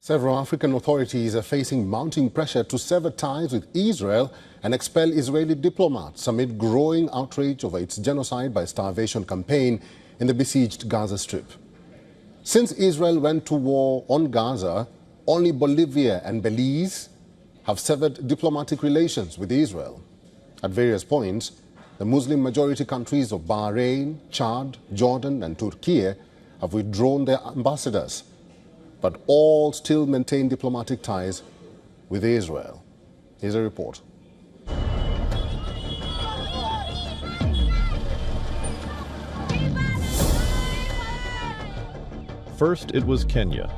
Several African authorities are facing mounting pressure to sever ties with Israel and expel Israeli diplomats amid growing outrage over its genocide by starvation campaign in the besieged Gaza Strip. Since Israel went to war on Gaza, only Bolivia and Belize have severed diplomatic relations with Israel. At various points, the Muslim-majority countries of Bahrain, Chad, Jordan and Turkey have withdrawn their ambassadors, but all still maintain diplomatic ties with Israel. Here's a report. First, it was Kenya,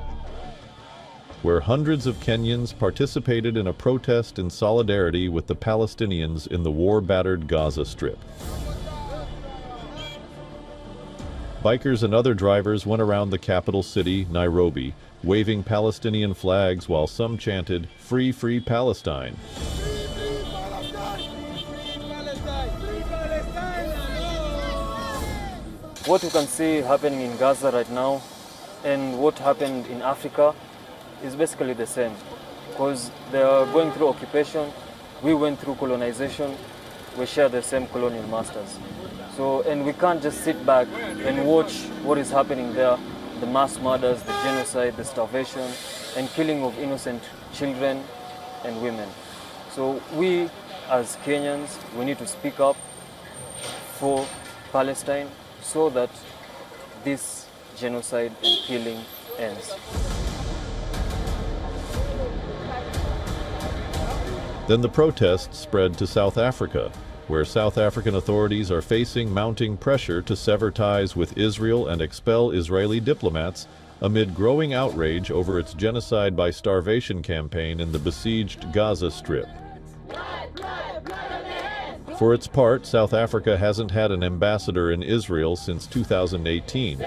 where hundreds of Kenyans participated in a protest in solidarity with the Palestinians in the war-battered Gaza Strip. Bikers and other drivers went around the capital city, Nairobi, waving Palestinian flags while some chanted, "Free, free Palestine." What you can see happening in Gaza right now and what happened in Africa is basically the same, because they are going through occupation, we went through colonization, we share the same colonial masters. So, and we can't just sit back and watch what is happening there, the mass murders, the genocide, the starvation, and killing of innocent children and women. So we, as Kenyans, we need to speak up for Palestine so that this genocide and killing ends. Then the protests spread to South Africa, where South African authorities are facing mounting pressure to sever ties with Israel and expel Israeli diplomats amid growing outrage over its genocide by starvation campaign in the besieged Gaza Strip. For its part, South Africa hasn't had an ambassador in Israel since 2018.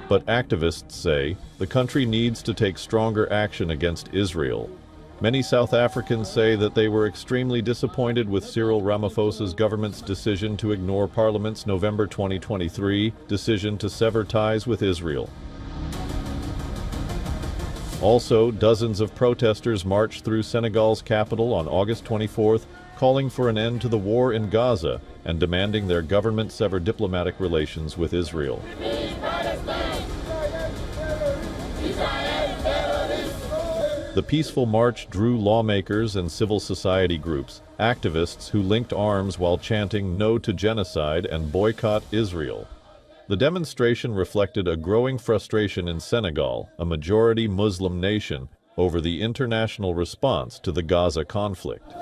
But activists say the country needs to take stronger action against Israel. Many South Africans say that they were extremely disappointed with Cyril Ramaphosa's government's decision to ignore Parliament's November 2023 decision to sever ties with Israel. Also, dozens of protesters marched through Senegal's capital on August 24th, calling for an end to the war in Gaza and demanding their government sever diplomatic relations with Israel. The peaceful march drew lawmakers and civil society groups, activists who linked arms while chanting "No to genocide" and "Boycott Israel." The demonstration reflected a growing frustration in Senegal, a majority Muslim nation, over the international response to the Gaza conflict.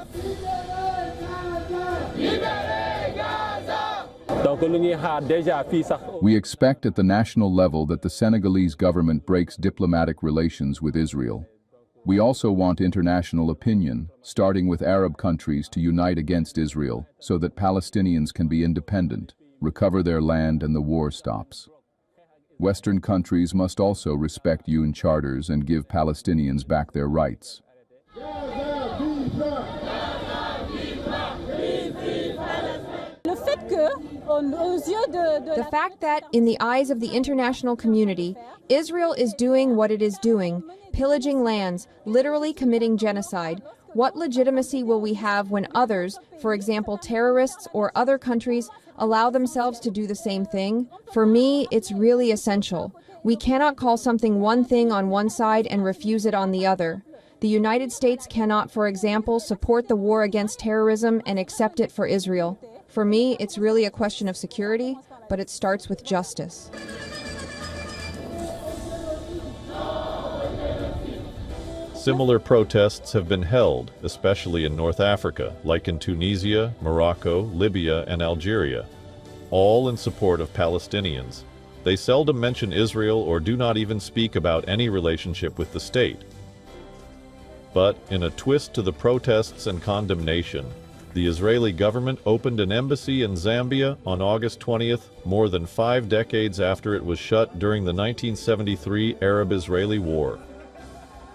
We expect at the national level that the Senegalese government breaks diplomatic relations with Israel. We also want international opinion, starting with Arab countries, to unite against Israel so that Palestinians can be independent, recover their land, and the war stops. Western countries must also respect UN charters and give Palestinians back their rights. The fact that, in the eyes of the international community, Israel is doing what it is doing, pillaging lands, literally committing genocide, what legitimacy will we have when others, for example terrorists or other countries, allow themselves to do the same thing? For me, it's really essential. We cannot call something one thing on one side and refuse it on the other. The United States cannot, for example, support the war against terrorism and accept it for Israel. For me, it's really a question of security, but it starts with justice. Similar protests have been held, especially in North Africa, like in Tunisia, Morocco, Libya, and Algeria, all in support of Palestinians. They seldom mention Israel or do not even speak about any relationship with the state. But, in a twist to the protests and condemnation, the Israeli government opened an embassy in Zambia on August 20th, more than 5 decades after it was shut during the 1973 Arab-Israeli War.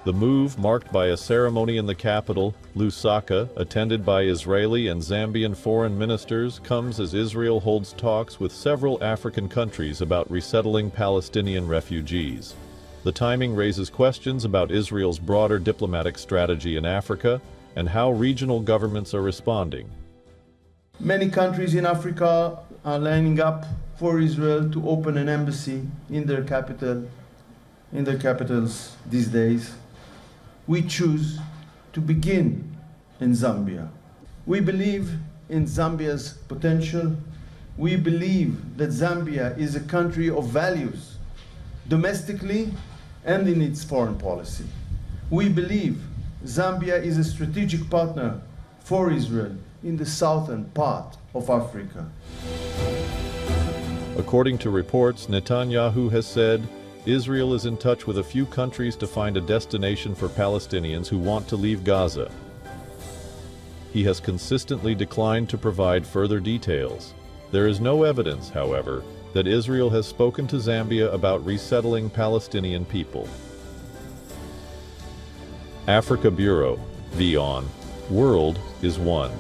The move, marked by a ceremony in the capital, Lusaka, attended by Israeli and Zambian foreign ministers, comes as Israel holds talks with several African countries about resettling Palestinian refugees. The timing raises questions about Israel's broader diplomatic strategy in Africa and how regional governments are responding. Many countries in Africa are lining up for Israel to open an embassy in their capitals these days. We choose to begin in Zambia. We believe in Zambia's potential. We believe that Zambia is a country of values, domestically and in its foreign policy. We believe Zambia is a strategic partner for Israel in the southern part of Africa. According to reports, Netanyahu has said Israel is in touch with a few countries to find a destination for Palestinians who want to leave Gaza. He has consistently declined to provide further details. There is no evidence, however, that Israel has spoken to Zambia about resettling Palestinian people. Africa Bureau, WION World is one.